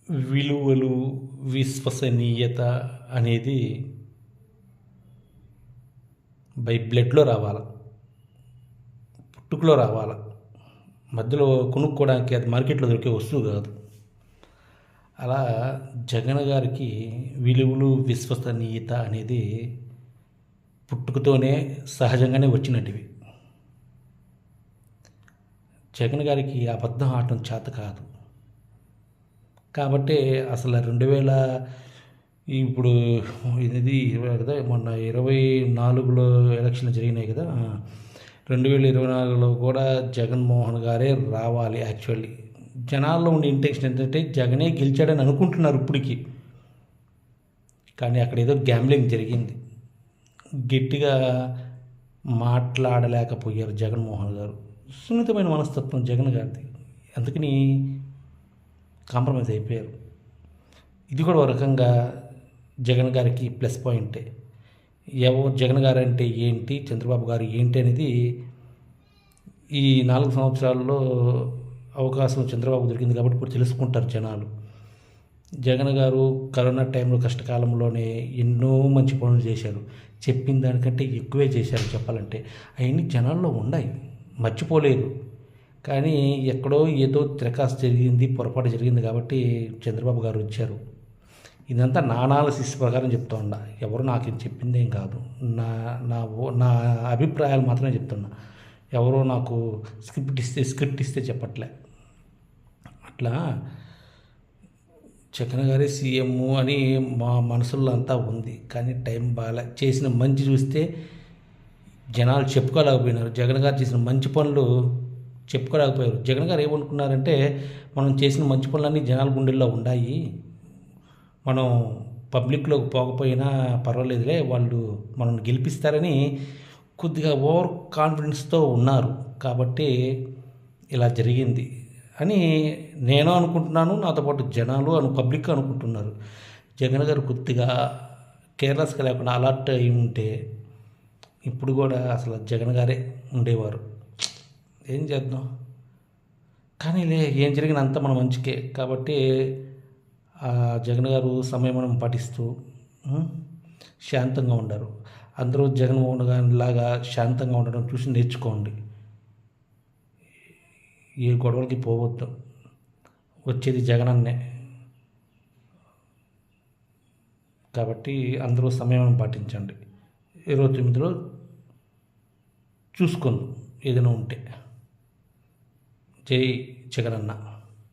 విలువలు, విశ్వసనీయత అనేది బై బ్లడ్‌లో రావాల. పుట్టుకలో రావాల. మధ్యలో కొనుక్కోవడానికి అది మార్కెట్‌లో దొరికే వస్తువు కాదు. అలా జగన్ గారికి విలువలు, విశ్వసనీయత అనేది పుట్టుకతోనే సహజంగానే వచ్చినటివి. జగన్ గారికి అబద్ధం ఆడటం చేత కాదు. కాబట్టే అసలు 2000 ఇప్పుడు ఇది కదా మొన్న 24లో ఎలక్షన్లు జరిగినాయి కదా! 2024లో కూడా జగన్మోహన్ గారే రావాలి యాక్చువల్లీ. జనాల్లో ఉండే ఇంటెన్షన్ ఏంటంటే జగనే గెలిచాడని అనుకుంటున్నారు ఇప్పటికి. కానీ అక్కడ ఏదో గ్యాంబ్లింగ్ జరిగింది. గట్టిగా మాట్లాడలేకపోయారు జగన్మోహన్ గారు. సున్నితమైన మనస్తత్వం జగన్ గారిది. అందుకని కాంప్రమైజ్ అయిపోయారు. ఇది కూడా ఒక రకంగా జగన్ గారికి ప్లస్ పాయింటే. జగన్ గారు అంటే ఏంటి, చంద్రబాబు గారు ఏంటి అనేది ఈ 4 సంవత్సరాల్లో అవకాశం చంద్రబాబు దొరికింది కాబట్టి ఇప్పుడు తెలుసుకుంటారు జనాలు. జగన్ గారు కరోనా టైంలో కష్టకాలంలోనే ఎన్నో మంచి పనులు చేశారు. చెప్పిన దానికంటే ఎక్కువే చేశారు చెప్పాలంటే. అవన్నీ జనాల్లో ఉన్నాయి, మర్చిపోలేరు. కానీ ఎక్కడో ఏదో తిరకాసు జరిగింది, పొరపాటు జరిగింది కాబట్టి చంద్రబాబు గారు వచ్చారు. ఇదంతా నా అనాలిసిస్ ప్రకారం చెప్తా ఉన్నా. ఎవరు నాకేం చెప్పిందేం కాదు. నా నా నా అభిప్రాయాలు మాత్రమే చెప్తున్నా. ఎవరో నాకు స్క్రిప్ట్ ఇస్తే చెప్పట్లే. అట్లా జగన్ గారే సీఎం అని మా మనసుల్లో అంతా ఉంది. కానీ టైం బాగా చేసిన మంచి చూస్తే జనాలు చెప్పుకోలేకపోయినారు. జగన్ గారు చేసిన మంచి పనులు చెప్పుకోలేకపోయారు. జగన్ గారు ఏమనుకున్నారంటే మనం చేసిన మంచి పనులన్నీ జనాల గుండెల్లో ఉన్నాయి, మనం పబ్లిక్లోకి పోకపోయినా పర్వాలేదులే, వాళ్ళు మనల్ని గెలిపిస్తారని కొద్దిగా ఓవర్ కాన్ఫిడెన్స్తో ఉన్నారు. కాబట్టి ఇలా జరిగింది అని నేను అనుకుంటున్నాను. నాతో పాటు జనాలు పబ్లిక్ అనుకుంటున్నారు. జగన్ గారు కొద్దిగా కేర్లెస్గా లేకుండా అలర్ట్ అయి ఉంటే ఇప్పుడు కూడా అసలు జగన్ గారే ఉండేవారు. ఏం చేద్దాం, కానీ ఏం జరిగిన అంతా మన మంచికే. కాబట్టి జగన్ గారు సంయమనం పాటిస్తూ శాంతంగా ఉండారు. అందరూ జగన్మోహన్ గారి లాగా శాంతంగా ఉండడం చూసి నేర్చుకోండి. ఏ గొడవలకి పోవద్దు. వచ్చేది జగనన్నే. కాబట్టి అందరూ సంయమనం పాటించండి. 29లో చూసుకుందాం ఏదైనా ఉంటే. జై జగనన్న.